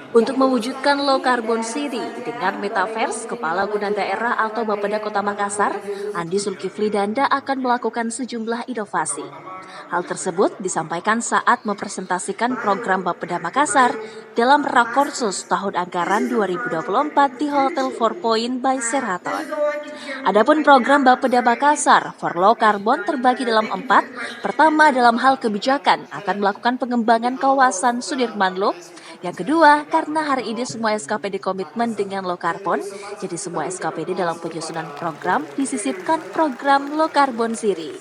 Untuk mewujudkan low carbon city dengan metaverse, Kepala Gunaan Daerah atau Bapeda Kota Makassar, Andi Zulkifli Danda akan melakukan sejumlah inovasi. Hal tersebut disampaikan saat mempresentasikan program Bapeda Makassar dalam Rakorsus tahun anggaran 2024 di Hotel Four Point by Sheraton. Adapun program Bapeda Makassar for Low Carbon terbagi dalam 4. Pertama, dalam hal kebijakan akan melakukan pengembangan kawasan Sudirman Loop. Yang kedua, karena hari ini semua SKPD komitmen dengan low carbon, jadi semua SKPD dalam penyusunan program disisipkan program low carbon City.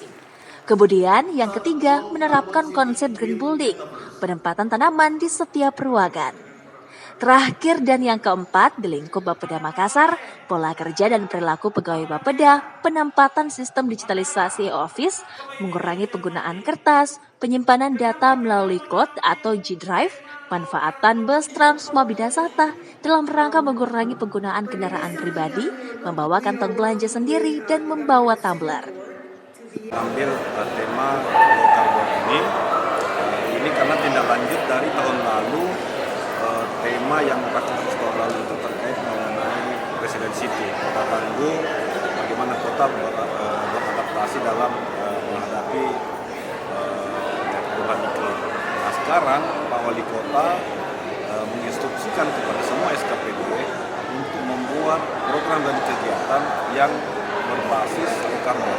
Kemudian yang ketiga, menerapkan konsep green building, penempatan tanaman di setiap ruangan. Terakhir dan yang keempat, di lingkup Bapeda Makassar, pola kerja dan perilaku pegawai Bapeda, penempatan sistem digitalisasi office, mengurangi penggunaan kertas, penyimpanan data melalui cloud atau G-Drive, manfaatan bus Transmabida Sata dalam rangka mengurangi penggunaan kendaraan pribadi, membawa kantong belanja sendiri, dan membawa tumbler. Ambil tema low carbon ini karena tindak lanjut dari tahun lalu. Tema yang Rakorsus tahun lalu itu terkait mengenai Resident City, Kota Bandung, bagaimana kota beradaptasi dalam menghadapi perubahan iklim. Nah, sekarang Pak Wali Kota menginstruksikan kepada semua SKPD untuk membuat program dan kegiatan yang berbasis low carbon.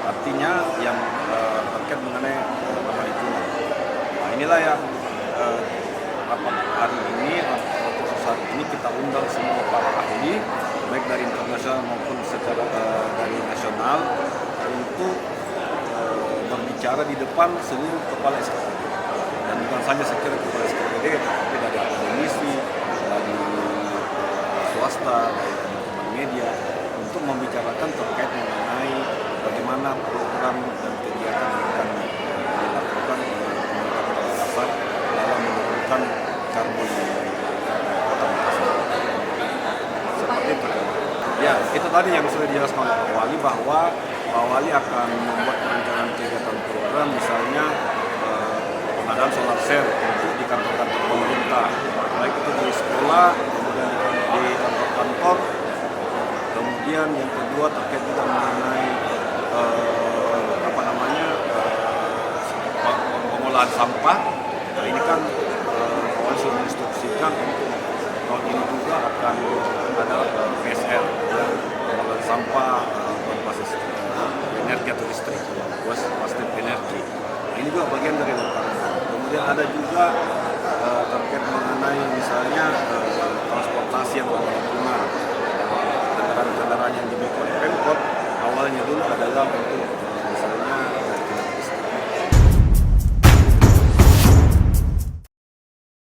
Artinya yang terkait mengenai ramah lingkungan. Nah, inilah yang rapat hari ini, saat ini kita undang semua para ahli, baik dari internasional maupun secara dari nasional, untuk berbicara di depan seluruh kepala SKPD. Dan bukan saja sekira kepala SKPD, tetapi dari akademisi, dari swasta, dari teman-teman media, untuk membicarakan terkait mengenai bagaimana program dan kegiatan yang akan dilakukan oleh pemerintah Kota Makassar dalam menurunkan karbon di Kota Makassar. Seperti itu. Ya, itu tadi yang sudah dijelaskan oleh Pak Wali, bahwa Pak Wali akan membuat perencanaan kegiatan program, misalnya pengadaan solar cell untuk di kantor-kantor pemerintah, baik itu di sekolah, kemudian di kantor-kantor. Kemudian yang kedua terkait juga mengenai pengolahan sampah. Nah, ini kan Pak sudah menginstruksikan untuk tahun ini juga akan ada PSL, pengolahan sampah berbasis energi atau listrik, waste energi. Nah, ini juga bagian dari low carbon. Kemudian ada juga terkait mengenai misalnya transportasi yang ramah lingkungan. Kendaraan-kendaraan yang dimiliki oleh Pemkot awalnya dulu adalah